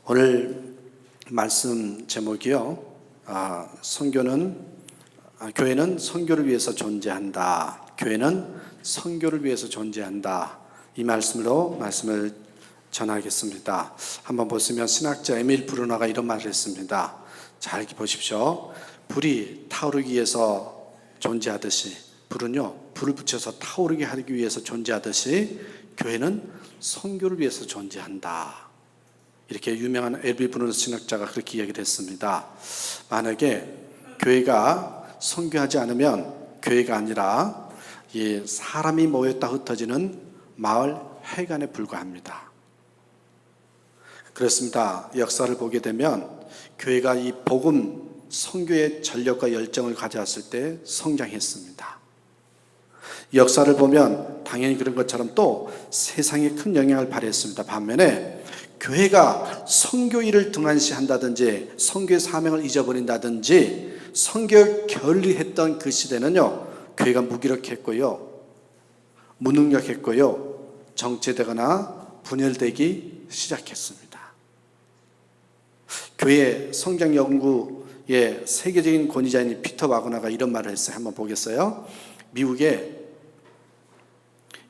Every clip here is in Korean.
오늘 말씀 제목이요. 교회는 선교를 위해서 존재한다. 교회는 선교를 위해서 존재한다. 이 말씀으로 말씀을 전하겠습니다. 한번 보시면 신학자 에밀 브루너가 이런 말을 했습니다. 잘 보십시오. 불이 타오르기 위해서 존재하듯이, 불은요, 불을 붙여서 타오르게 하기 위해서 존재하듯이 교회는 선교를 위해서 존재한다. 이렇게 유명한 에밀 브루너 신학자가 그렇게 이야기를 했습니다. 만약에 교회가 선교하지 않으면 교회가 아니라 사람이 모였다 흩어지는 마을 회관에 불과합니다. 그렇습니다. 역사를 보게 되면 교회가 이 복음 선교의 전력과 열정을 가져왔을 때 성장했습니다. 역사를 보면 당연히 그런 것처럼 또 세상에 큰 영향을 발휘했습니다. 반면에 교회가 선교 일을 등한시한다든지 선교의 사명을 잊어버린다든지 선교 결리했던 그 시대는요, 교회가 무기력했고요, 무능력했고요, 정체되거나 분열되기 시작했습니다. 교회 성장 연구의 세계적인 권위자인 피터 와그너가 이런 말을 했어요. 한번 보겠어요? 미국에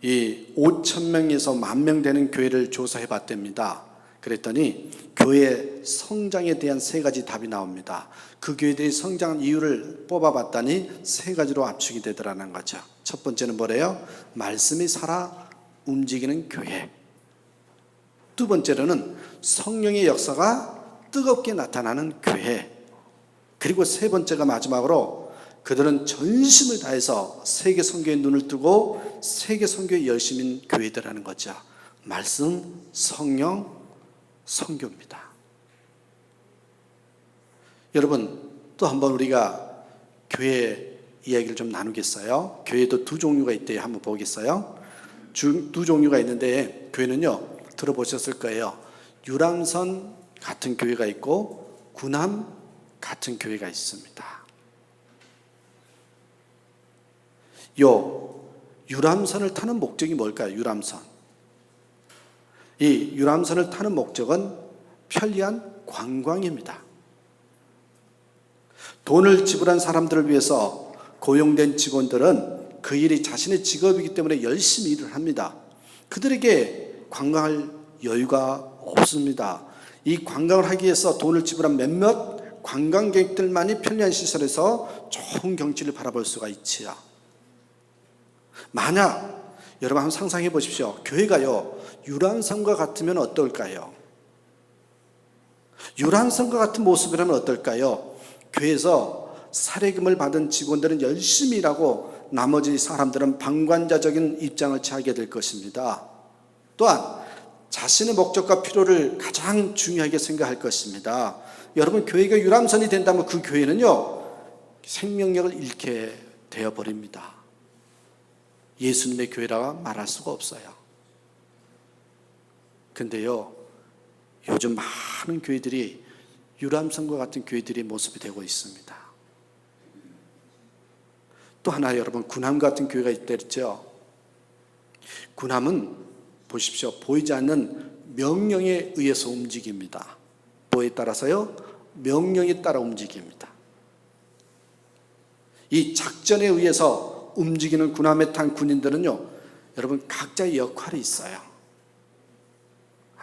이 5,000명에서 10,000명 되는 교회를 조사해 봤답니다. 그랬더니 교회 성장에 대한 세 가지 답이 나옵니다. 그 교회들이 성장한 이유를 뽑아봤더니 세 가지로 압축이 되더라는 거죠. 첫 번째는 뭐래요? 말씀이 살아 움직이는 교회. 두 번째로는 성령의 역사가 뜨겁게 나타나는 교회. 그리고 세 번째가 마지막으로 그들은 전심을 다해서 세계 선교에 눈을 뜨고 세계 선교에 열심인 교회들이라는 거죠. 말씀, 성령, 선교입니다. 여러분, 또 한번 우리가 교회 이야기를 좀 나누겠어요? 교회도 두 종류가 있대요. 한번 보겠어요? 두 종류가 있는데 교회는요, 들어보셨을 거예요. 유람선 같은 교회가 있고 군함 같은 교회가 있습니다. 유람선을 타는 목적이 뭘까요? 유람선. 이 유람선을 타는 목적은 편리한 관광입니다. 돈을 지불한 사람들을 위해서 고용된 직원들은 그 일이 자신의 직업이기 때문에 열심히 일을 합니다. 그들에게 관광할 여유가 없습니다. 이 관광을 하기 위해서 돈을 지불한 몇몇 관광객들만이 편리한 시설에서 좋은 경치를 바라볼 수가 있지요. 만약 여러분 한번 상상해 보십시오. 교회가요, 유람선과 같으면 어떨까요? 유람선과 같은 모습이라면 어떨까요? 교회에서 사례금을 받은 직원들은 열심히 일하고 나머지 사람들은 방관자적인 입장을 취하게 될 것입니다. 또한 자신의 목적과 필요를 가장 중요하게 생각할 것입니다. 여러분, 교회가 유람선이 된다면 그 교회는요, 생명력을 잃게 되어버립니다. 예수님의 교회라 말할 수가 없어요. 근데요, 요즘 많은 교회들이 유람선과 같은 교회들의 모습이 되고 있습니다. 또 하나 여러분, 군함 같은 교회가 있다랬죠. 군함은 보십시오. 보이지 않는 명령에 의해서 움직입니다. 뭐에 따라서요? 명령에 따라 움직입니다. 이 작전에 의해서 움직이는 군함에 탄 군인들은요, 여러분 각자의 역할이 있어요.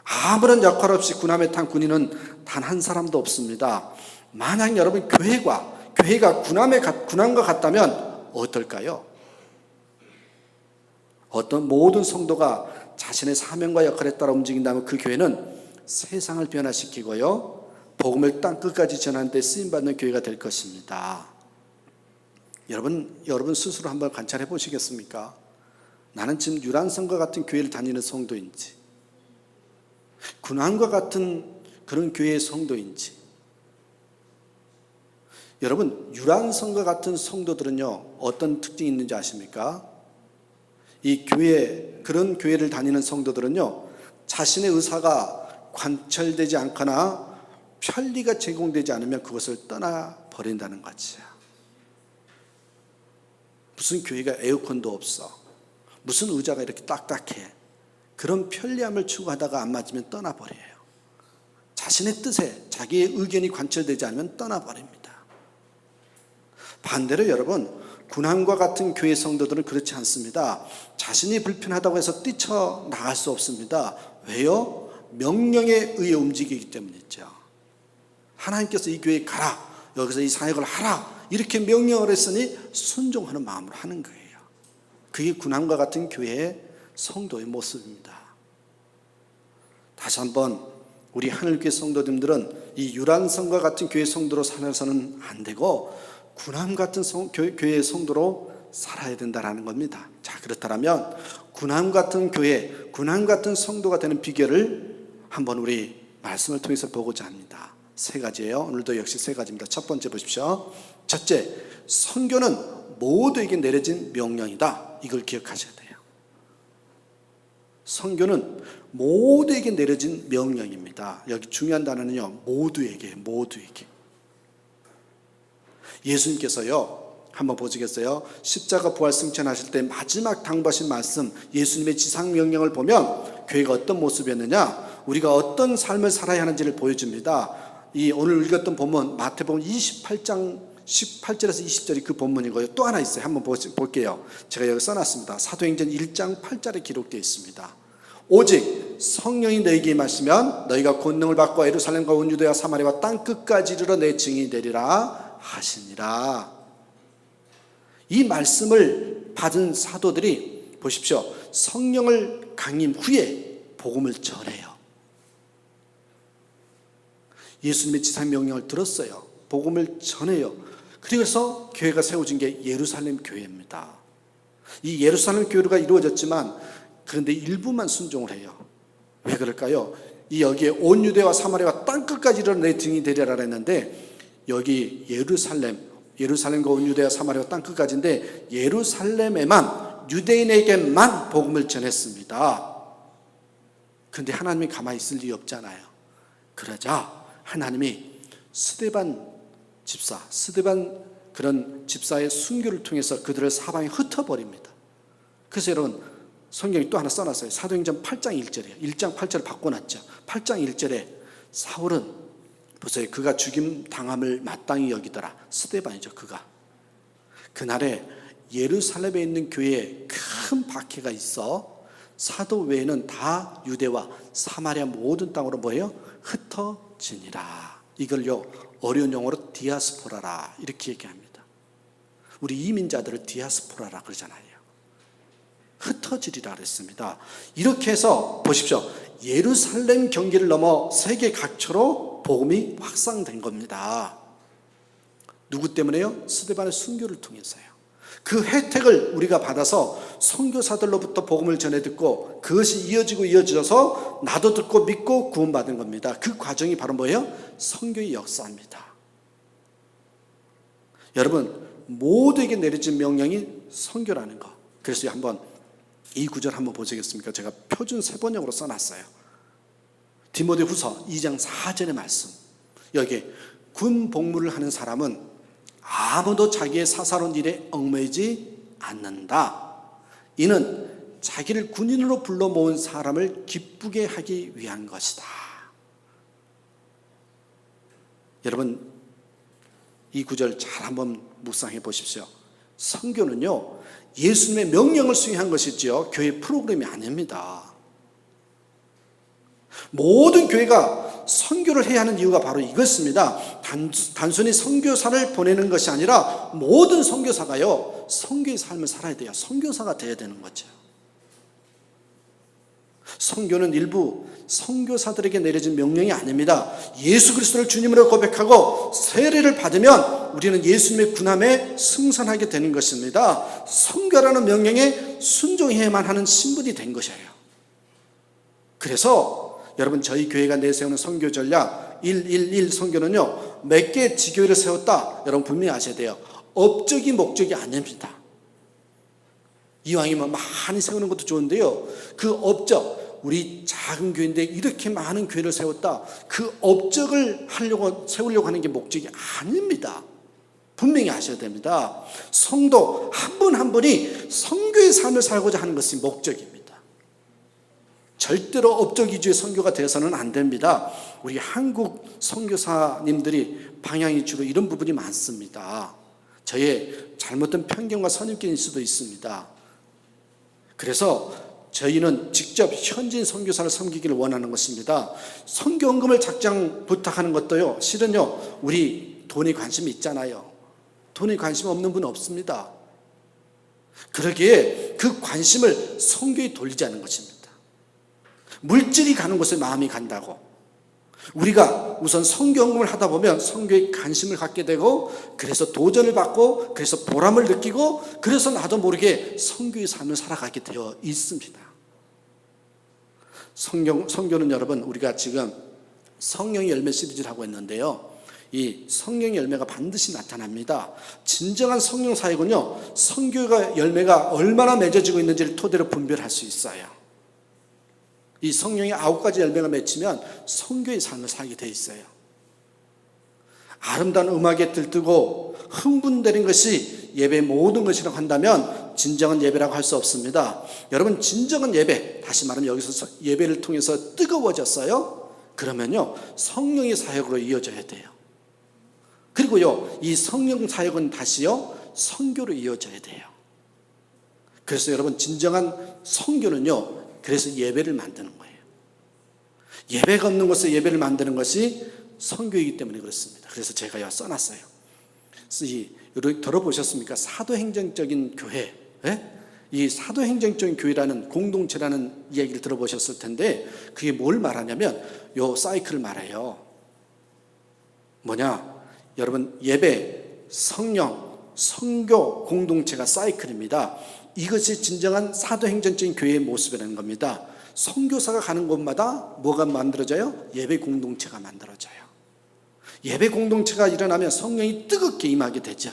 아무런 역할 없이 군함에 탄 군인은 단 한 사람도 없습니다. 만약 여러분 교회가 군함과 같다면 어떨까요? 어떤 모든 성도가 자신의 사명과 역할에 따라 움직인다면 그 교회는 세상을 변화시키고요, 복음을 땅 끝까지 전하는 데 쓰임받는 교회가 될 것입니다. 여러분 스스로 한번 관찰해 보시겠습니까? 나는 지금 유람선과 같은 교회를 다니는 성도인지, 군함과 같은 그런 교회의 성도인지. 여러분, 유람선과 같은 성도들은요, 어떤 특징이 있는지 아십니까? 그런 교회를 다니는 성도들은요, 자신의 의사가 관철되지 않거나 편리가 제공되지 않으면 그것을 떠나버린다는 거지. 무슨 교회가 에어컨도 없어, 무슨 의자가 이렇게 딱딱해, 그런 편리함을 추구하다가 안 맞으면 떠나버려요. 자신의 뜻에 자기의 의견이 관철되지 않으면 떠나버립니다. 반대로 여러분, 군함과 같은 교회 성도들은 그렇지 않습니다. 자신이 불편하다고 해서 뛰쳐나갈 수 없습니다. 왜요? 명령에 의해 움직이기 때문이죠. 하나님께서 이 교회에 가라, 여기서 이 사역을 하라, 이렇게 명령을 했으니 순종하는 마음으로 하는 거예요. 그게 군함과 같은 교회의 성도의 모습입니다. 다시 한번 우리 하늘교회 성도님들은 이 유란성과 같은 교회 성도로 살아서는 안 되고 군함 같은 교회의 성도로 살아야 된다라는 겁니다. 자, 그렇다면 군함 같은 교회, 군함 같은 성도가 되는 비결을 한번 우리 말씀을 통해서 보고자 합니다. 세 가지예요. 오늘도 역시 세 가지입니다. 첫 번째 보십시오. 첫째, 선교는 모두에게 내려진 명령이다. 이걸 기억하셔야 돼요. 선교는 모두에게 내려진 명령입니다. 여기 중요한 단어는요, 모두에게. 예수님께서요, 한번 보시겠어요? 십자가 부활 승천하실 때 마지막 당부하신 말씀, 예수님의 지상 명령을 보면 교회가 어떤 모습이었느냐, 우리가 어떤 삶을 살아야 하는지를 보여줍니다. 이 오늘 읽었던 본문 마태복음 28장 18절에서 20절이 그 본문이고요. 또 하나 있어요. 한번 볼게요. 제가 여기 써놨습니다. 사도행전 1장 8절에 기록되어 있습니다. 오직 성령이 너희에게 임하시면 너희가 권능을 받고 예루살렘과 온 유대와 사마리아와 땅 끝까지 이르러 내 증인이 되리라 하시니라. 이 말씀을 받은 사도들이 보십시오. 성령을 강림 후에 복음을 전해요. 예수님의 지상 명령을 들었어요. 복음을 전해요. 그래서 교회가 세워진 게 예루살렘 교회입니다. 이 예루살렘 교회가 이루어졌지만 그런데 일부만 순종을 해요. 왜 그럴까요? 여기에 온 유대와 사마리아와 땅 끝까지 이르러 내 증인이 되리라 했는데 여기 예루살렘과 온 유대와 사마리아와 땅 끝까지인데 예루살렘에만 유대인에게만 복음을 전했습니다. 그런데 하나님이 가만히 있을 리 없잖아요. 그러자 하나님이 스데반 그런 집사의 순교를 통해서 그들을 사방에 흩어버립니다. 그래서 여러분 성경이 또 하나 써놨어요. 사도행전 8장 1절이에요. 1장 8절을 바꿔놨죠. 8장 1절에 사울은 보세요. 그가 죽임 당함을 마땅히 여기더라. 스데반이죠. 그가 그날에 예루살렘에 있는 교회에 큰 박해가 있어 사도 외에는 다 유대와 사마리아 모든 땅으로 뭐예요? 흩어지니라. 이걸요 어려운 용어로 디아스포라라 이렇게 얘기합니다. 우리 이민자들을 디아스포라라 그러잖아요. 흩어지리라 그랬습니다. 이렇게 해서 보십시오. 예루살렘 경계를 넘어 세계 각처로 복음이 확산된 겁니다. 누구 때문에요? 스데반의 순교를 통해서요. 그 혜택을 우리가 받아서 선교사들로부터 복음을 전해 듣고 그것이 이어져서 나도 듣고 믿고 구원받은 겁니다. 그 과정이 바로 뭐예요? 선교의 역사입니다. 여러분 모두에게 내려진 명령이 선교라는 거. 그래서 한번 이 구절 한번 보시겠습니까? 제가 표준 세번역으로 써놨어요. 디모데후서 2장 4절의 말씀. 여기 군 복무를 하는 사람은 아무도 자기의 사사로운 일에 얽매이지 않는다. 이는 자기를 군인으로 불러 모은 사람을 기쁘게 하기 위한 것이다. 여러분 이 구절 잘 한번 묵상해 보십시오. 선교는요 예수님의 명령을 수행한 것이지요 교회 프로그램이 아닙니다. 모든 교회가 선교를 해야 하는 이유가 바로 이것입니다. 단순히 선교사를 보내는 것이 아니라 모든 선교사가요 선교의 삶을 살아야 돼요. 선교사가 되어야 되는 거죠. 선교는 일부 선교사들에게 내려진 명령이 아닙니다. 예수 그리스도를 주님으로 고백하고 세례를 받으면 우리는 예수님의 군함에 승선하게 되는 것입니다. 선교라는 명령에 순종해야만 하는 신분이 된 것이에요. 그래서 여러분 저희 교회가 내세우는 선교 전략 111 선교는요 몇 개의 지교회를 세웠다. 여러분 분명히 아셔야 돼요. 업적이 목적이 아닙니다. 이왕이면 많이 세우는 것도 좋은데요 그 업적 우리 작은 교회인데 이렇게 많은 교회를 세웠다. 그 업적을 세우려고 하는 게 목적이 아닙니다. 분명히 아셔야 됩니다. 성도 한 분 한 분이 선교의 삶을 살고자 하는 것이 목적입니다. 절대로 업적 위주의 선교가 되어서는 안 됩니다. 우리 한국 선교사님들이 방향이 주로 이런 부분이 많습니다. 저의 잘못된 편견과 선입견일 수도 있습니다. 그래서 저희는 직접 현지인 선교사를 섬기기를 원하는 것입니다. 선교헌금을 작정 부탁하는 것도요, 실은요, 우리 돈에 관심이 있잖아요. 돈에 관심 없는 분 없습니다. 그러기에 그 관심을 선교에 돌리지 않는 것입니다. 물질이 가는 곳에 마음이 간다고. 우리가 우선 선교헌금을 하다 보면 선교에 관심을 갖게 되고, 그래서 도전을 받고, 그래서 보람을 느끼고, 그래서 나도 모르게 선교의 삶을 살아가게 되어 있습니다. 선교는 여러분, 우리가 지금 성령의 열매 시리즈를 하고 있는데요, 이 성령의 열매가 반드시 나타납니다. 진정한 성령 사역은요, 선교가 열매가 얼마나 맺어지고 있는지를 토대로 분별할 수 있어요. 이 성령의 9가지 열매가 맺히면 선교의 삶을 살게 돼 있어요. 아름다운 음악에 들뜨고 흥분되는 것이 예배의 모든 것이라고 한다면 진정한 예배라고 할 수 없습니다. 여러분, 진정한 예배, 다시 말하면 여기서 예배를 통해서 뜨거워졌어요? 그러면요, 성령의 사역으로 이어져야 돼요. 그리고요, 이 성령 사역은 다시요, 선교로 이어져야 돼요. 그래서 여러분, 진정한 선교는요, 그래서 예배를 만드는 거예요. 예배가 없는 곳에 예배를 만드는 것이 선교이기 때문에 그렇습니다. 그래서 제가 써놨어요. 여러분 들어보셨습니까? 사도행정적인 교회. 이 사도행정적인 교회라는 공동체라는 이야기를 들어보셨을 텐데, 그게 뭘 말하냐면 요 사이클을 말해요. 뭐냐? 여러분, 예배, 성령, 선교 공동체가 사이클입니다. 이것이 진정한 사도행전적인 교회의 모습이라는 겁니다. 선교사가 가는 곳마다 뭐가 만들어져요? 예배 공동체가 만들어져요. 예배 공동체가 일어나면 성령이 뜨겁게 임하게 되죠.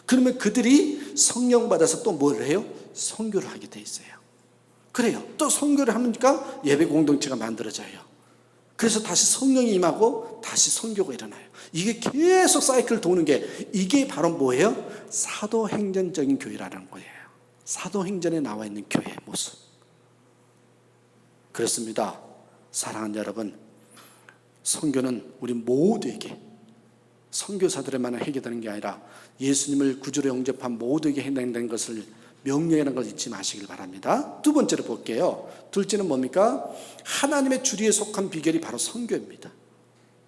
그러면 그들이 성령 받아서 또 뭘 해요? 선교를 하게 돼 있어요. 그래요. 또 선교를 하니까 예배 공동체가 만들어져요. 그래서 다시 성령이 임하고 다시 선교가 일어나요. 이게 계속 사이클 도는 게, 이게 바로 뭐예요? 사도행전적인 교회라는 거예요. 사도행전에 나와 있는 교회의 모습. 그렇습니다. 사랑하는 여러분, 선교는 우리 모두에게, 선교사들에만 해결되는 게 아니라 예수님을 구주로 영접한 모두에게 해당되는 것을 명령이라는 걸 잊지 마시길 바랍니다. 두 번째로 볼게요. 둘째는 뭡니까? 하나님의 주리에 속한 비결이 바로 선교입니다.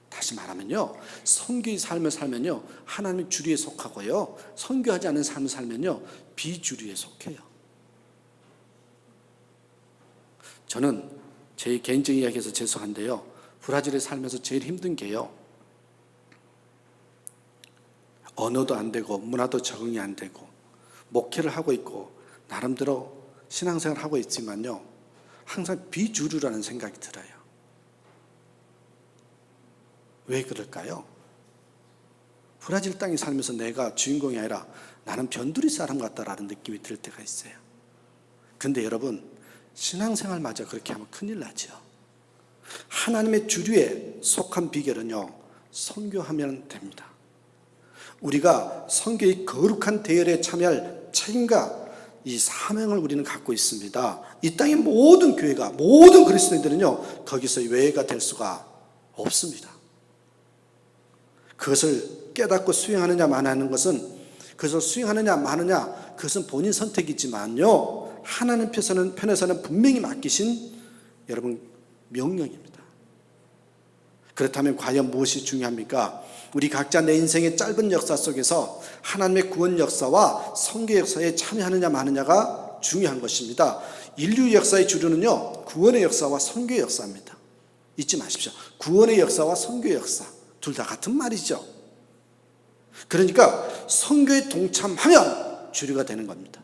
다시 말하면요, 선교의 삶을 살면요, 하나님의 주리에 속하고요, 선교하지 않은 삶을 살면요, 비주리에 속해요. 저는 제 개인적인 이야기에서 죄송한데요, 브라질에 살면서 제일 힘든 게요, 언어도 안 되고 문화도 적응이 안 되고 목회를 하고 있고 나름대로 신앙생활을 하고 있지만요, 항상 비주류라는 생각이 들어요. 왜 그럴까요? 브라질 땅에 살면서 내가 주인공이 아니라 나는 변두리 사람 같다라는 느낌이 들 때가 있어요. 근데 여러분, 신앙생활마저 그렇게 하면 큰일 나죠. 하나님의 주류에 속한 비결은요, 선교하면 됩니다. 우리가 선교의 거룩한 대열에 참여할 책임과 이 사명을 우리는 갖고 있습니다. 이 땅의 모든 교회가, 모든 그리스도인들은요, 거기서 외가 될 수가 없습니다. 그것을 깨닫고 수행하느냐 마느냐는 것은, 그것을 수행하느냐 마느냐, 그것은 본인 선택이지만요, 하나님 편에서는 분명히 맡기신 여러분 명령입니다. 그렇다면 과연 무엇이 중요합니까? 우리 각자 내 인생의 짧은 역사 속에서 하나님의 구원 역사와 선교 역사에 참여하느냐 마느냐가 중요한 것입니다. 인류 역사의 주류는요, 구원의 역사와 선교의 역사입니다. 잊지 마십시오. 구원의 역사와 선교의 역사, 둘 다 같은 말이죠. 그러니까 선교에 동참하면 주류가 되는 겁니다.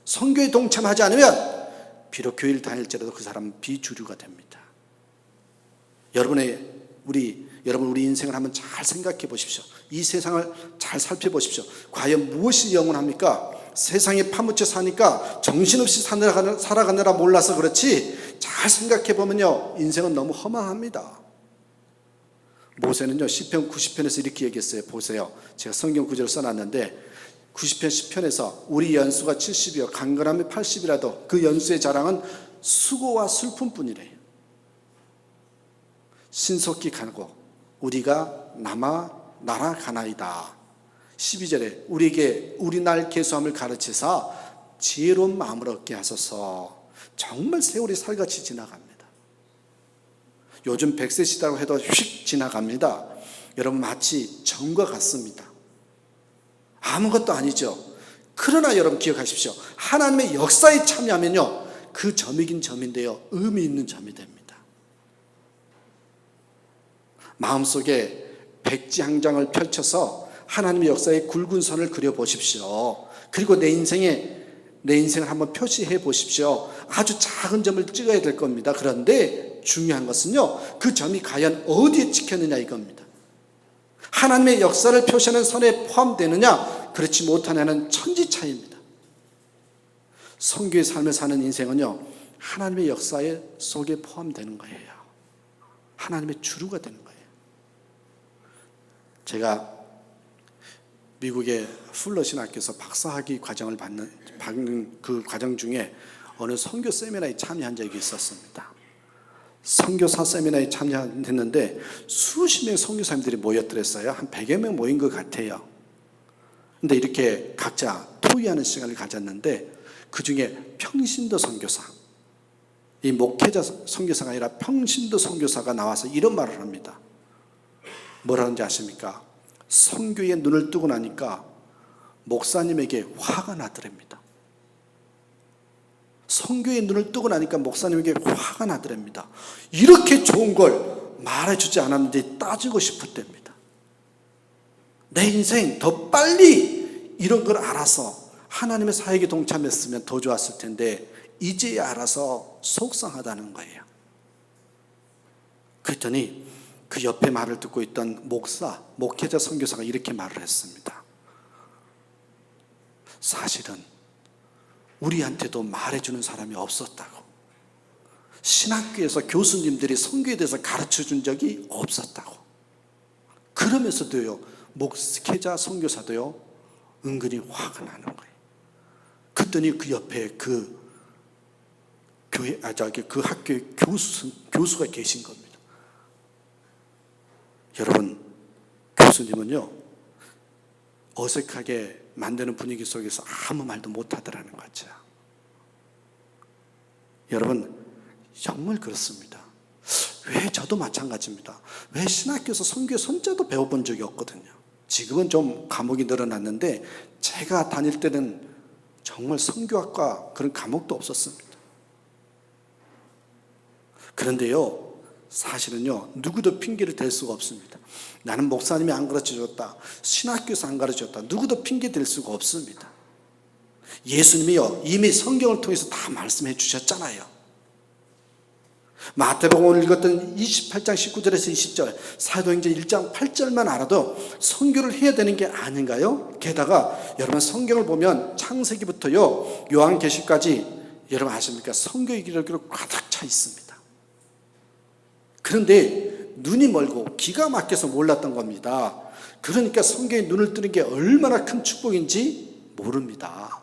선교에 동참하지 않으면 비록 교회를 다닐지라도 그 사람은 비주류가 됩니다. 여러분 우리 인생을 한번 잘 생각해 보십시오. 이 세상을 잘 살펴보십시오. 과연 무엇이 영원합니까? 세상에 파묻혀 사니까 정신없이 살아가느라 몰라서 그렇지, 잘 생각해 보면요, 인생은 너무 허망합니다. 모세는요, 시편 90편에서 이렇게 얘기했어요. 보세요. 제가 성경 구절을 써놨는데 90편 10편에서 우리 연수가 70이요 강건함이 80이라도 그 연수의 자랑은 수고와 슬픔뿐이래요. 신속히 가고 우리가 날아가나이다. 12절에 우리에게 우리 날 계수함을 가르치사 지혜로운 마음을 얻게 하소서. 정말 세월이 살같이 지나갑니다. 요즘 100세 시대라고 해도 휙 지나갑니다. 여러분 마치 전과 같습니다. 아무것도 아니죠. 그러나 여러분 기억하십시오. 하나님의 역사에 참여하면요, 그 점이긴 점인데요, 의미 있는 점이 됩니다. 마음속에 백지 한 장을 펼쳐서 하나님의 역사의 굵은 선을 그려보십시오. 그리고 내 인생을 한번 표시해 보십시오. 아주 작은 점을 찍어야 될 겁니다. 그런데 중요한 것은요, 그 점이 과연 어디에 찍혔느냐 이겁니다. 하나님의 역사를 표시하는 선에 포함되느냐 그렇지 못하냐는 천지 차이입니다. 성교의 삶을 사는 인생은요, 하나님의 역사 속에 포함되는 거예요. 하나님의 주류가 되는 거예요. 제가 미국의 풀러 신학교에서 박사학위 과정을 받는 그 과정 중에 어느 선교 세미나에 참여한 적이 있었습니다. 선교사 세미나에 참여했는데 수십 명의 선교사님들이 모였더랬어요. 한 100여 명 모인 것 같아요. 근데 이렇게 각자 토의하는 시간을 가졌는데 그 중에 평신도 선교사, 이 목회자 선교사가 아니라 평신도 선교사가 나와서 이런 말을 합니다. 뭐라는지 아십니까? 선교에 눈을 뜨고 나니까 목사님에게 화가 나더랍니다. 선교에 눈을 뜨고 나니까 목사님에게 화가 나더랍니다. 이렇게 좋은 걸 말해주지 않았는데 따지고 싶었답니다. 내 인생 더 빨리 이런 걸 알아서 하나님의 사역에 동참했으면 더 좋았을 텐데 이제야 알아서 속상하다는 거예요. 그랬더니 그 옆에 말을 듣고 있던 목회자 선교사가 이렇게 말을 했습니다. 사실은 우리한테도 말해주는 사람이 없었다고. 신학교에서 교수님들이 선교에 대해서 가르쳐준 적이 없었다고. 그러면서도요, 목회자 선교사도요, 은근히 화가 나는 거예요. 그랬더니 그 옆에 그 학교의 교수가 계신 겁니다. 여러분, 교수님은요, 어색하게 만드는 분위기 속에서 아무 말도 못하더라는 거죠. 여러분, 정말 그렇습니다. 왜 저도 마찬가지입니다. 왜 신학교에서 선교 선자도 배워본 적이 없거든요. 지금은 좀 과목이 늘어났는데 제가 다닐 때는 정말 선교학과 그런 과목도 없었습니다. 그런데요, 사실은요, 누구도 핑계를 댈 수가 없습니다. 나는 목사님이 안 가르쳐줬다, 신학교에서 안 가르쳐줬다, 누구도 핑계 댈 수가 없습니다. 예수님이요, 이미 성경을 통해서 다 말씀해 주셨잖아요. 마태복음을 읽었던 28장 19절에서 20절, 사도행전 1장 8절만 알아도 선교를 해야 되는 게 아닌가요? 게다가 여러분 성경을 보면 창세기부터요, 요한계시까지 여러분 아십니까? 선교의 기록으로 가득 차 있습니다. 그런데 눈이 멀고 기가 막혀서 몰랐던 겁니다. 그러니까 성경에 눈을 뜨는 게 얼마나 큰 축복인지 모릅니다.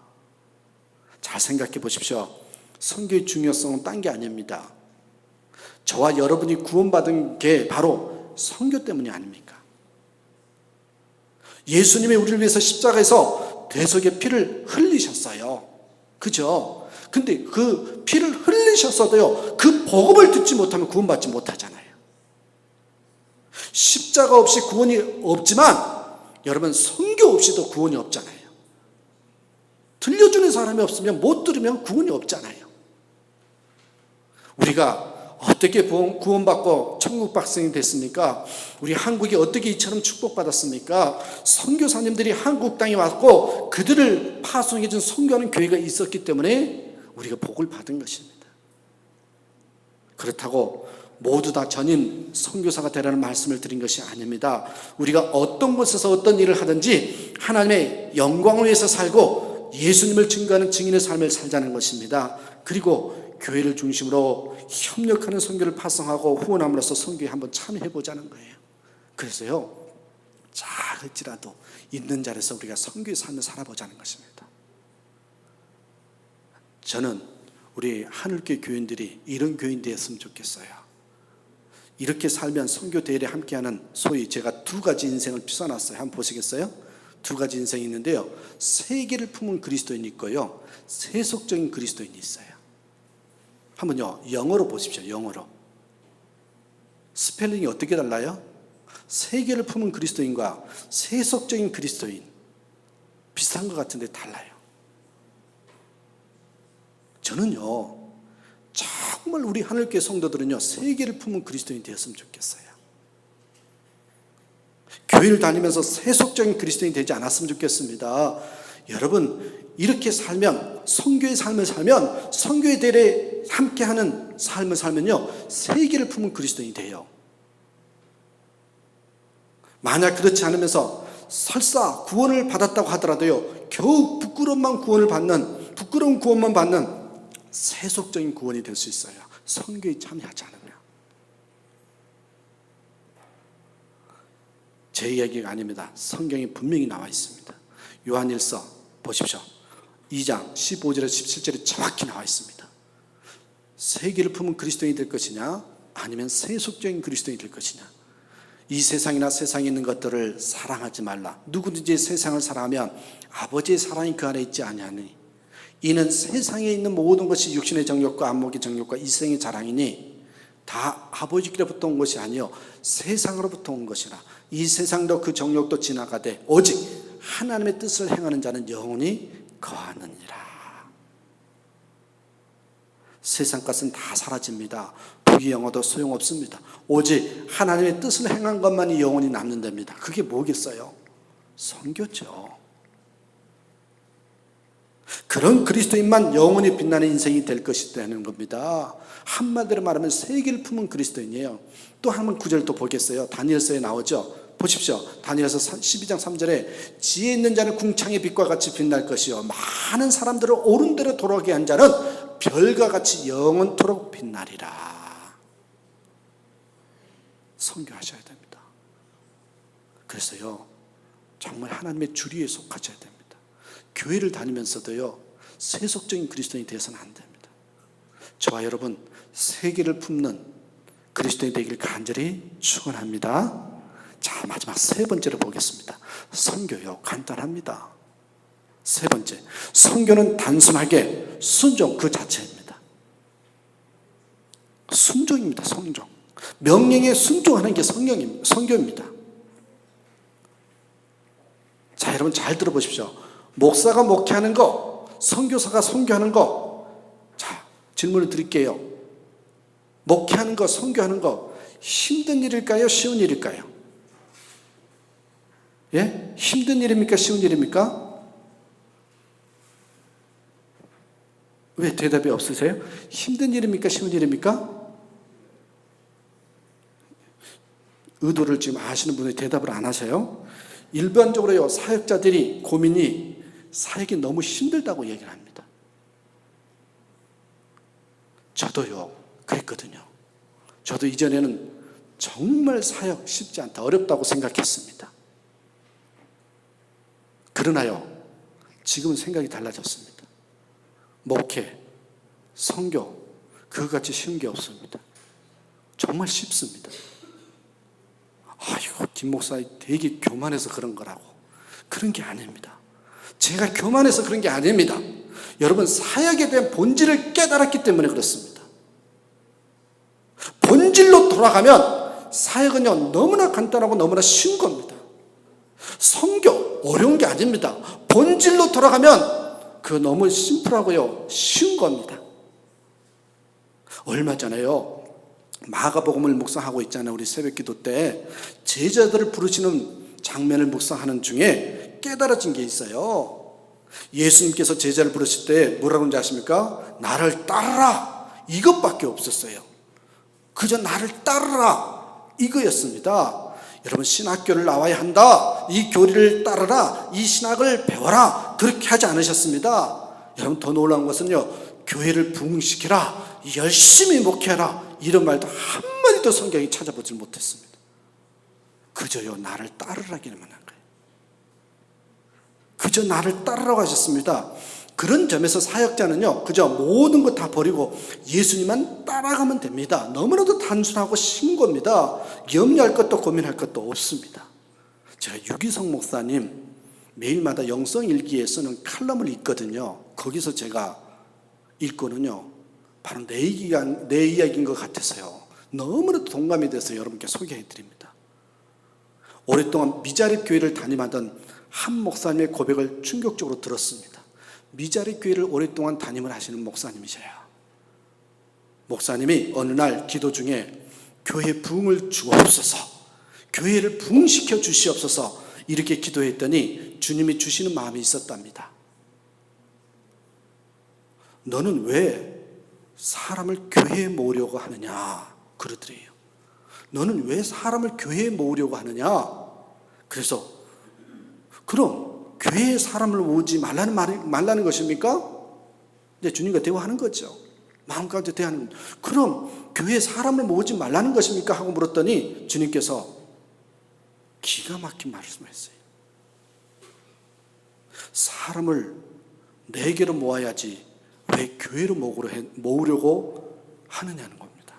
잘 생각해 보십시오. 성경의 중요성은 딴 게 아닙니다. 저와 여러분이 구원받은 게 바로 성교 때문이 아닙니까? 예수님이 우리를 위해서 십자가에서 대속의 피를 흘리셨어요. 그죠? 근데 그 피를 흘리셨어도요, 그 복음을 듣지 못하면 구원받지 못하잖아요. 십자가 없이 구원이 없지만 여러분 선교 없이도 구원이 없잖아요. 들려주는 사람이 없으면, 못 들으면 구원이 없잖아요. 우리가 어떻게 구원받고 천국 백성이 됐습니까? 우리 한국이 어떻게 이처럼 축복받았습니까? 선교사님들이 한국 땅에 왔고 그들을 파송해 준 선교하는 교회가 있었기 때문에 우리가 복을 받은 것입니다. 그렇다고 모두 다 전임 선교사가 되라는 말씀을 드린 것이 아닙니다. 우리가 어떤 곳에서 어떤 일을 하든지 하나님의 영광을 위해서 살고 예수님을 증거하는 증인의 삶을 살자는 것입니다. 그리고 교회를 중심으로 협력하는 선교를 파송하고 후원함으로써 선교에 한번 참여해보자는 거예요. 그래서요, 작을지라도 있는 자리에서 우리가 선교의 삶을 살아보자는 것입니다. 저는 우리 하늘교회 교인들이 이런 교인 되었으면 좋겠어요. 이렇게 살면 선교 대회에 함께하는, 소위 제가 두 가지 인생을 펴놨어요. 한번 보시겠어요? 두 가지 인생이 있는데요, 세계를 품은 그리스도인이 있고요, 세속적인 그리스도인이 있어요. 한번요, 영어로 보십시오. 영어로. 스펠링이 어떻게 달라요? 세계를 품은 그리스도인과 세속적인 그리스도인, 비슷한 것 같은데 달라요. 저는요, 정말 우리 하늘교회 성도들은요, 세계를 품은 그리스도인이 되었으면 좋겠어요. 교회를 다니면서 세속적인 그리스도인이 되지 않았으면 좋겠습니다. 여러분, 이렇게 살면, 선교의 삶을 살면, 선교의 대회에 함께하는 삶을 살면요, 세계를 품은 그리스도인이 돼요. 만약 그렇지 않으면서 설사 구원을 받았다고 하더라도요, 겨우 부끄러운 구원만 받는 세속적인 구원이 될 수 있어요. 선교에 참여하지 않으면. 제 이야기가 아닙니다. 성경에 분명히 나와 있습니다. 요한일서 보십시오. 2장 15절에서 17절에 정확히 나와 있습니다. 세계를 품은 그리스도인이 될 것이냐, 아니면 세속적인 그리스도인이 될 것이냐. 이 세상이나 세상에 있는 것들을 사랑하지 말라. 누구든지 세상을 사랑하면 아버지의 사랑이 그 안에 있지 아니하니, 이는 세상에 있는 모든 것이 육신의 정욕과 안목의 정욕과 이생의 자랑이니 다 아버지께로부터 온 것이 아니요 세상으로부터 온 것이라. 이 세상도 그 정욕도 지나가되 오직 하나님의 뜻을 행하는 자는 영원히 거하느니라. 세상 것은 다 사라집니다. 부귀 영화도 소용없습니다. 오직 하나님의 뜻을 행한 것만이 영원히 남는답니다. 그게 뭐겠어요? 선교죠. 그런 그리스도인만 영원히 빛나는 인생이 될 것이라는 겁니다. 한마디로 말하면 세계를 품은 그리스도인이에요. 또 한번 구절 또 보겠어요. 다니엘서에 나오죠. 보십시오. 다니엘서 12장 3절에 지혜 있는 자는 궁창의 빛과 같이 빛날 것이요 많은 사람들을 옳은 대로 돌아가게 한 자는 별과 같이 영원토록 빛나리라. 선교하셔야 됩니다. 그래서요, 정말 하나님의 주리에 속하셔야 됩니다. 교회를 다니면서도요, 세속적인 그리스도인이 되어서는 안 됩니다. 저와 여러분, 세계를 품는 그리스도인이 되기를 간절히 축원합니다. 자, 마지막 세 번째로 보겠습니다. 선교요, 간단합니다. 세 번째, 선교는 단순하게 순종 그 자체입니다. 순종입니다. 순종. 명령에 순종하는 게 선교입니다. 자, 여러분 잘 들어보십시오. 목사가 목회하는 거, 선교사가 선교하는 거. 자, 질문을 드릴게요. 목회하는 거, 선교하는 거 힘든 일일까요? 쉬운 일일까요? 예? 힘든 일입니까? 쉬운 일입니까? 왜 대답이 없으세요? 힘든 일입니까? 쉬운 일입니까? 의도를 지금 아시는 분이 대답을 안 하세요. 일반적으로요, 사역자들이 고민이 사역이 너무 힘들다고 얘기를 합니다. 저도요, 그랬거든요. 저도 이전에는 정말 사역 쉽지 않다, 어렵다고 생각했습니다. 그러나요, 지금은 생각이 달라졌습니다. 목회, 선교, 그것같이 쉬운 게 없습니다. 정말 쉽습니다. 아이고, 김 목사 되게 교만해서 그런 거라고. 그런 게 아닙니다. 제가 교만해서 그런 게 아닙니다. 여러분, 사역에 대한 본질을 깨달았기 때문에 그렇습니다. 본질로 돌아가면 사역은요, 너무나 간단하고 너무나 쉬운 겁니다. 선교, 어려운 게 아닙니다. 본질로 돌아가면 그 너무 심플하고요, 쉬운 겁니다. 얼마 전에요, 마가복음을 묵상하고 있잖아요. 우리 새벽기도 때 제자들을 부르시는 장면을 묵상하는 중에 깨달아진 게 있어요. 예수님께서 제자를 부르실 때 뭐라고 하는지 아십니까? 나를 따르라, 이것밖에 없었어요. 그저 나를 따르라, 이거였습니다. 여러분, 신학교를 나와야 한다, 이 교리를 따르라, 이 신학을 배워라, 그렇게 하지 않으셨습니다. 여러분, 더 놀라운 것은요, 교회를 부흥시키라, 열심히 목회하라, 이런 말도 한마디도 성경에 찾아보지 못했습니다. 그저요, 나를 따르라기만 한 거예요. 그저 나를 따르라고 하셨습니다. 그런 점에서 사역자는요, 그저 모든 것 다 버리고 예수님만 따라가면 됩니다. 너무나도 단순하고 신고입니다. 염려할 것도 고민할 것도 없습니다. 제가 유기성 목사님 매일마다 영성일기에 쓰는 칼럼을 읽거든요. 거기서 제가 읽고는요, 바로 내 이야기인 것 같아서요, 너무나도 동감이 돼서 여러분께 소개해드립니다. 오랫동안 미자립 교회를 담임하던 한 목사님의 고백을 충격적으로 들었습니다. 미자립 교회를 오랫동안 담임을 하시는 목사님이셔요. 목사님이 어느 날 기도 중에 교회 부흥을 주옵소서, 교회를 부흥시켜 주시옵소서 이렇게 기도했더니 주님이 주시는 마음이 있었답니다. 너는 왜 사람을 교회에 모으려고 하느냐 그러더래요. 너는 왜 사람을 교회에 모으려고 하느냐. 그래서 그럼 교회에 사람을 모으지 말라는 것입니까? 이제 주님과 대화하는 거죠. 마음 가운데 대화하는 거죠. 그럼 교회에 사람을 모으지 말라는 것입니까? 하고 물었더니 주님께서 기가 막힌 말씀을 했어요. 사람을 내게로 모아야지 왜 교회로 모으려고 하느냐는 겁니다.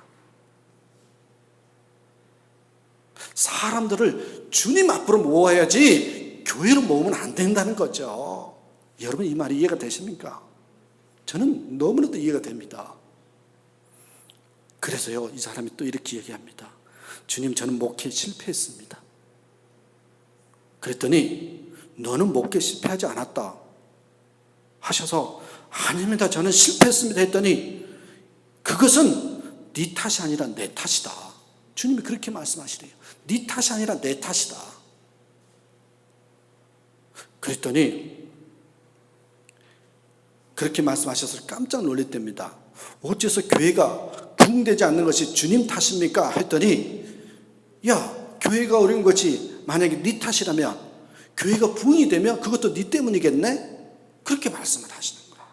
사람들을 주님 앞으로 모아야지 교회로 모으면 안 된다는 거죠. 여러분 이 말이 이해가 되십니까? 저는 너무나도 이해가 됩니다. 그래서요, 이 사람이 또 이렇게 얘기합니다. 주님, 저는 목회에 실패했습니다. 그랬더니 너는 목회 실패하지 않았다 하셔서 아닙니다, 저는 실패했습니다 했더니 그것은 네 탓이 아니라 내 탓이다. 주님이 그렇게 말씀하시래요. 네 탓이 아니라 내 탓이다. 그랬더니 그렇게 말씀하셔서 깜짝 놀랐답니다. 어째서 교회가 부흥되지 않는 것이 주님 탓입니까? 했더니 야, 교회가 어려운 것이 만약에 네 탓이라면 교회가 부흥이 되면 그것도 네 때문이겠네? 그렇게 말씀을 하시는 거예요.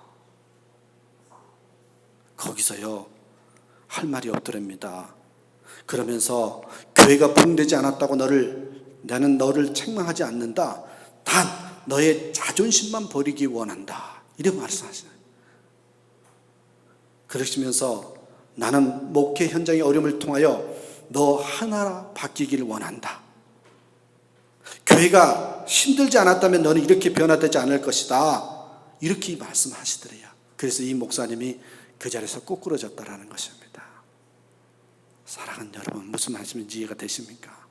거기서요, 할 말이 없더랍니다. 그러면서 교회가 부흥되지 않았다고 나는 너를 책망하지 않는다. 단 너의 자존심만 버리기 원한다. 이런 말씀하시는 거예요. 그러시면서 나는 목회 현장의 어려움을 통하여 너 하나 바뀌기를 원한다. 교회가 힘들지 않았다면 너는 이렇게 변화되지 않을 것이다. 이렇게 말씀하시더래요. 그래서 이 목사님이 그 자리에서 꼬꾸러졌다라는 것입니다. 사랑하는 여러분, 무슨 말씀인지 이해가 되십니까?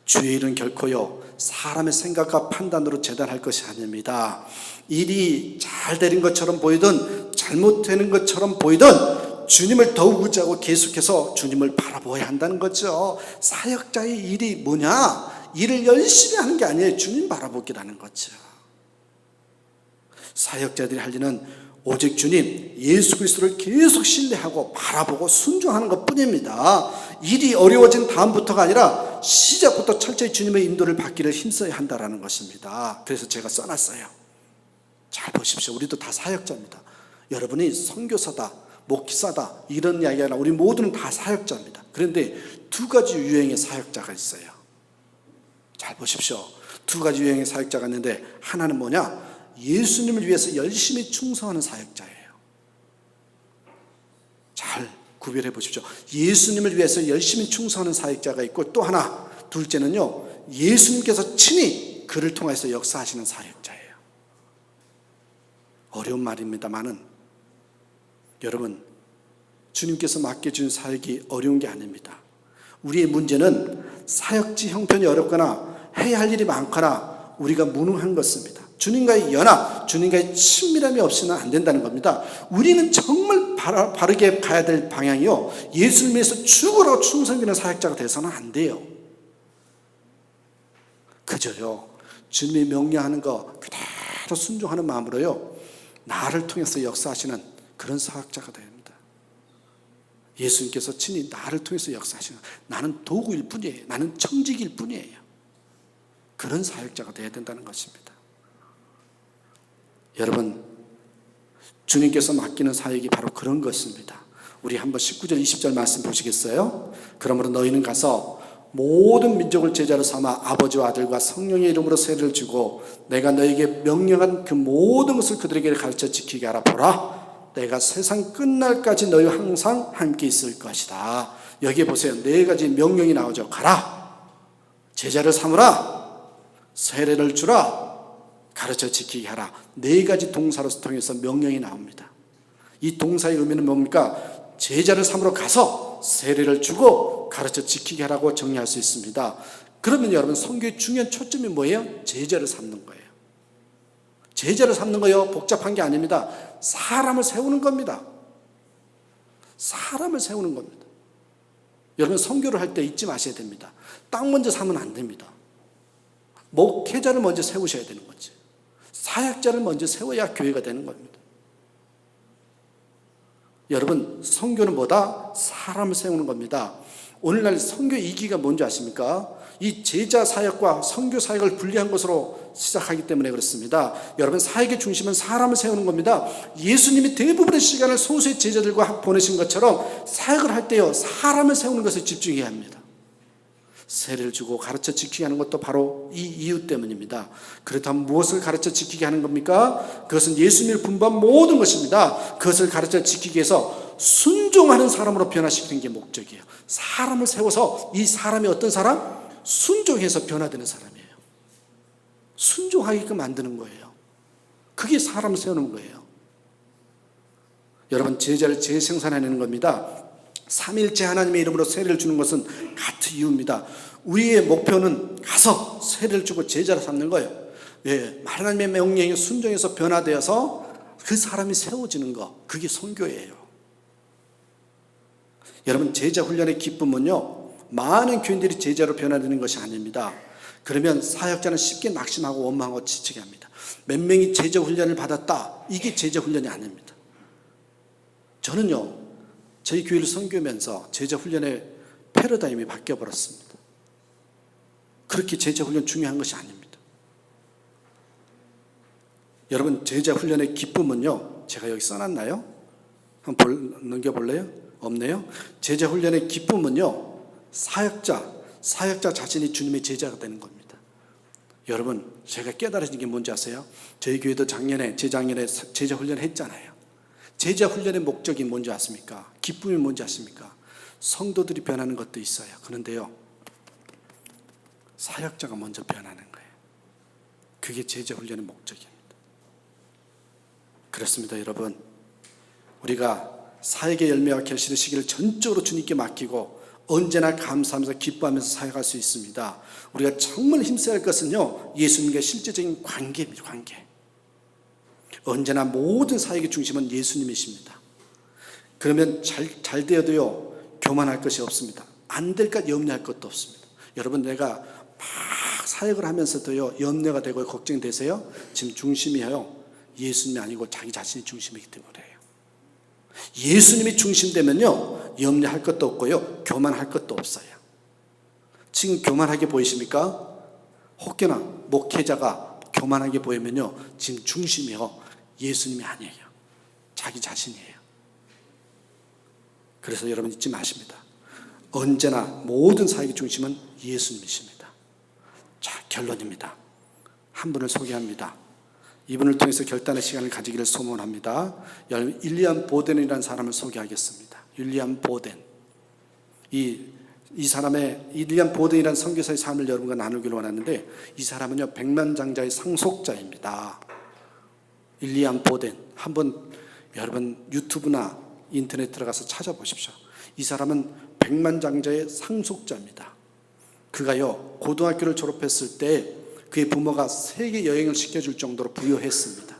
주의 일은 결코요 사람의 생각과 판단으로 재단할 것이 아닙니다. 일이 잘 되는 것처럼 보이든 잘못되는 것처럼 보이든 주님을 더욱 의지하고 계속해서 주님을 바라보아야 한다는 거죠. 사역자의 일이 뭐냐? 일을 열심히 하는 게 아니에요. 주님 바라보기라는 거죠. 사역자들이 할 일은 오직 주님 예수 그리스도를 계속 신뢰하고 바라보고 순종하는 것뿐입니다. 일이 어려워진 다음부터가 아니라 시작부터 철저히 주님의 인도를 받기를 힘써야 한다는 것입니다. 그래서 제가 써놨어요. 잘 보십시오. 우리도 다 사역자입니다. 여러분이 선교사다, 목사다 이런 이야기가 아니라 우리 모두는 다 사역자입니다. 그런데 두 가지 유형의 사역자가 있어요. 잘 보십시오. 두 가지 유형의 사역자가 있는데 하나는 뭐냐? 예수님을 위해서 열심히 충성하는 사역자예요. 잘 구별해 보십시오. 예수님을 위해서 열심히 충성하는 사역자가 있고 또 하나, 둘째는요, 예수님께서 친히 그를 통해서 역사하시는 사역자예요. 어려운 말입니다만은 여러분, 주님께서 맡겨준 사역이 어려운 게 아닙니다. 우리의 문제는 사역지 형편이 어렵거나 해야 할 일이 많거나 우리가 무능한 것입니다. 주님과의 연합, 주님과의 친밀함이 없이는 안 된다는 겁니다. 우리는 정말 바르게 가야 될 방향이요, 예수를 위해서 죽으라고 충성되는 사역자가 돼서는 안 돼요. 그저요 주님이 명령하는 거 그대로 순종하는 마음으로요 나를 통해서 역사하시는 그런 사역자가 됩니다. 예수님께서 친히 나를 통해서 역사하시는, 나는 도구일 뿐이에요. 나는 청직일 뿐이에요. 그런 사역자가 되어야 된다는 것입니다. 여러분, 주님께서 맡기는 사역이 바로 그런 것입니다. 우리 한번 19절 20절 말씀 보시겠어요? 그러므로 너희는 가서 모든 민족을 제자로 삼아 아버지와 아들과 성령의 이름으로 세례를 주고 내가 너에게 명령한 그 모든 것을 그들에게 가르쳐 지키게 하라. 보라, 내가 세상 끝날까지 너희와 항상 함께 있을 것이다. 여기에 보세요. 네 가지 명령이 나오죠. 가라, 제자를 삼으라, 세례를 주라, 가르쳐 지키게 하라. 네 가지 동사로 통해서 명령이 나옵니다. 이 동사의 의미는 뭡니까? 제자를 삼으러 가서 세례를 주고 가르쳐 지키게 하라고 정리할 수 있습니다. 그러면 여러분, 선교의 중요한 초점이 뭐예요? 제자를 삼는 거예요. 제자를 삼는 거요, 복잡한 게 아닙니다. 사람을 세우는 겁니다. 사람을 세우는 겁니다. 여러분, 선교를 할 때 잊지 마셔야 됩니다. 딱 먼저 사면 안 됩니다. 목회자를 먼저 세우셔야 되는 거지. 사역자를 먼저 세워야 교회가 되는 겁니다. 여러분, 선교는 뭐다? 사람을 세우는 겁니다. 오늘날 선교 이기가 뭔지 아십니까? 이 제자 사역과 선교 사역을 분리한 것으로 시작하기 때문에 그렇습니다. 여러분, 사역의 중심은 사람을 세우는 겁니다. 예수님이 대부분의 시간을 소수의 제자들과 보내신 것처럼 사역을 할 때요, 사람을 세우는 것에 집중해야 합니다. 세례를 주고 가르쳐 지키게 하는 것도 바로 이 이유 때문입니다. 그렇다면 무엇을 가르쳐 지키게 하는 겁니까? 그것은 예수님을 분부한 모든 것입니다. 그것을 가르쳐 지키기 위해서 순종하는 사람으로 변화시키는 게 목적이에요. 사람을 세워서 이 사람이 어떤 사람? 순종해서 변화되는 사람이에요. 순종하게끔 만드는 거예요. 그게 사람을 세우는 거예요. 여러분, 제자를 재생산해내는 겁니다. 삼일째 하나님의 이름으로 세례를 주는 것은 같은 이유입니다. 우리의 목표는 가서 세례를 주고 제자를 삼는 거예요. 예, 하나님의 명령에 순종해서 변화되어서 그 사람이 세워지는 거, 그게 선교예요. 여러분, 제자 훈련의 기쁨은요, 많은 교인들이 제자로 변화되는 것이 아닙니다. 그러면 사역자는 쉽게 낙심하고 원망하고 지치게 합니다. 몇 명이 제자 훈련을 받았다, 이게 제자 훈련이 아닙니다. 저는요, 저희 교회를 선교하면서 제자 훈련의 패러다임이 바뀌어버렸습니다. 그렇게 제자 훈련 중요한 것이 아닙니다. 여러분, 제자 훈련의 기쁨은요, 제가 여기 써놨나요? 한번 넘겨볼래요? 없네요. 제자 훈련의 기쁨은요, 사역자 자신이 주님의 제자가 되는 겁니다. 여러분, 제가 깨달아진 게 뭔지 아세요? 저희 교회도 작년에, 재작년에 제자 훈련 했잖아요. 제자 훈련의 목적이 뭔지 아십니까? 기쁨이 뭔지 아십니까? 성도들이 변하는 것도 있어요. 그런데요, 사역자가 먼저 변하는 거예요. 그게 제자 훈련의 목적입니다. 그렇습니다, 여러분. 우리가 사역의 열매와 결실의 시기를 전적으로 주님께 맡기고 언제나 감사하면서 기뻐하면서 사역할 수 있습니다. 우리가 정말 힘써야 할 것은요, 예수님과 실제적인 관계입니다. 관계. 언제나 모든 사역의 중심은 예수님이십니다. 그러면 잘 되어도요, 교만할 것이 없습니다. 안 될까 염려할 것도 없습니다. 여러분, 내가 막 사역을 하면서도요, 염려가 되고 걱정되세요? 지금 중심이에요, 예수님이 아니고 자기 자신이 중심이기 때문에요. 예수님이 중심되면요, 염려할 것도 없고요, 교만할 것도 없어요. 지금 교만하게 보이십니까? 혹여나 목회자가 교만하게 보이면요, 지금 중심이요, 예수님이 아니에요. 자기 자신이에요. 그래서 여러분, 잊지 마십니다. 언제나 모든 사역의 중심은 예수님이십니다. 자, 결론입니다. 한 분을 소개합니다. 이분을 통해서 결단의 시간을 가지기를 소원합니다. 여러분, 윌리엄 보덴이라는 사람을 소개하겠습니다. 윌리엄 보덴. 이 사람의 윌리엄 보덴이라는 선교사의 삶을 여러분과 나누기를 원하는데, 이 사람은요, 백만장자의 상속자입니다. 윌리엄 보덴. 한번 여러분 유튜브나 인터넷 들어가서 찾아보십시오. 이 사람은 백만장자의 상속자입니다. 그가요, 고등학교를 졸업했을 때 그의 부모가 세계 여행을 시켜줄 정도로 부유했습니다.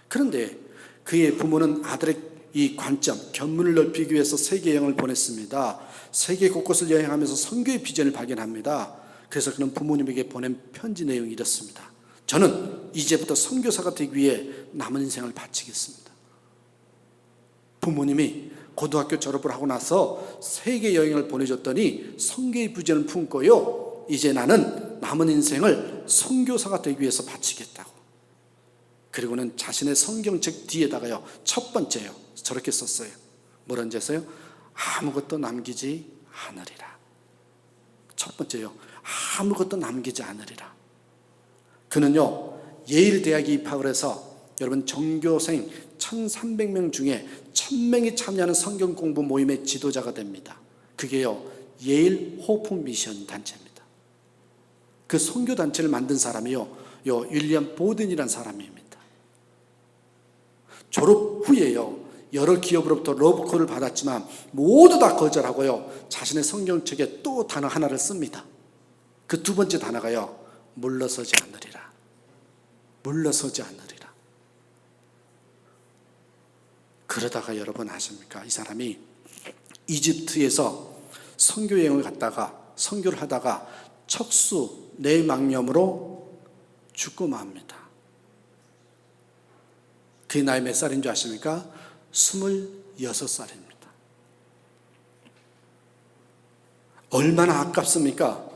그런데 그의 부모는 아들의 이 관점, 견문을 넓히기 위해서 세계 여행을 보냈습니다. 세계 곳곳을 여행하면서 선교의 비전을 발견합니다. 그래서 그는 부모님에게 보낸 편지 내용이 이렇습니다. 저는 이제부터 선교사가 되기 위해 남은 인생을 바치겠습니다. 부모님이 고등학교 졸업을 하고 나서 세계 여행을 보내줬더니 선교의 비전을 품고요, 이제 나는 남은 인생을 선교사가 되기 위해서 바치겠다고. 그리고는 자신의 성경책 뒤에다가요, 첫 번째요, 저렇게 썼어요. 뭐라는지 아세요? 아무것도 남기지 않으리라. 첫 번째요, 아무것도 남기지 않으리라. 그는요, 예일 대학에 입학을 해서 여러분 전교생 1,300명 중에 1,000명이 참여하는 성경 공부 모임의 지도자가 됩니다. 그게요, 예일 호프 미션 단체입니다. 그 선교 단체를 만든 사람이요, 윌리엄 보든이라는 사람입니다. 졸업 후에요, 여러 기업으로부터 러브콜을 받았지만 모두 다 거절하고요, 자신의 성경책에 또 단어 하나를 씁니다. 그 두 번째 단어가요, 물러서지 않으리라. 물러서지 않으리라. 그러다가 여러분 아십니까? 이 사람이 이집트에서 선교 여행을 갔다가 선교를 하다가 척수 뇌망염으로 죽고 맙니다. 그 나이 몇 살인 줄 아십니까? 26살입니다. 얼마나 아깝습니까?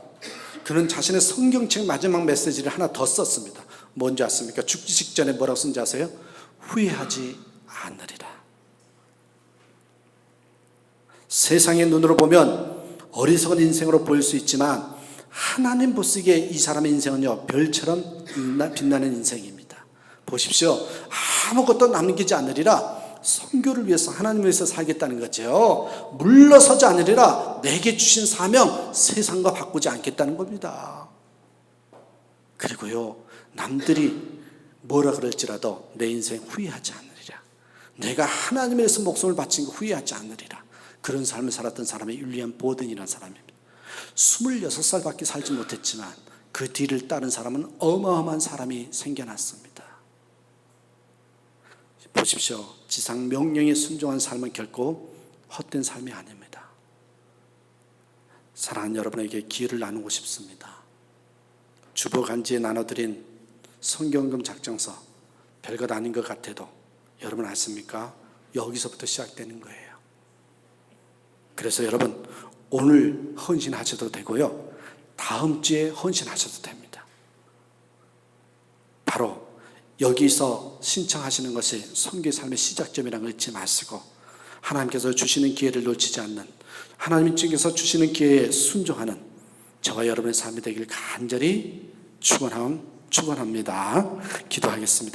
그는 자신의 성경책 마지막 메시지를 하나 더 썼습니다. 뭔지 아십니까? 죽기 직전에 뭐라고 쓴지 아세요? 후회하지 않으리라. 세상의 눈으로 보면 어리석은 인생으로 보일 수 있지만 하나님 보시기에 이 사람의 인생은요, 별처럼 빛나는 인생입니다. 보십시오. 아무것도 남기지 않으리라. 선교를 위해서, 하나님을 위해서 살겠다는 거죠. 물러서지 않으리라. 내게 주신 사명, 세상과 바꾸지 않겠다는 겁니다. 그리고요, 남들이 뭐라 그럴지라도 내 인생 후회하지 않으리라. 내가 하나님을 위해서 목숨을 바친 거 후회하지 않으리라. 그런 삶을 살았던 사람이 윌리엄 보든이라는 사람입니다. 26살밖에 살지 못했지만 그 뒤를 따른 사람은 어마어마한 사람이 생겨났습니다. 보십시오. 지상 명령에 순종한 삶은 결코 헛된 삶이 아닙니다. 사랑하는 여러분에게 기회를 나누고 싶습니다. 주보간지에 나눠드린 성경금 작정서, 별것 아닌 것 같아도 여러분 아십니까? 여기서부터 시작되는 거예요. 그래서 여러분, 오늘 헌신하셔도 되고요, 다음 주에 헌신하셔도 됩니다. 바로 여기서 신청하시는 것이 선교의 삶의 시작점이라는 걸 잊지 마시고, 하나님께서 주시는 기회를 놓치지 않는, 하나님께서 주시는 기회에 순종하는 저와 여러분의 삶이 되길 간절히 축원합니다. 기도하겠습니다.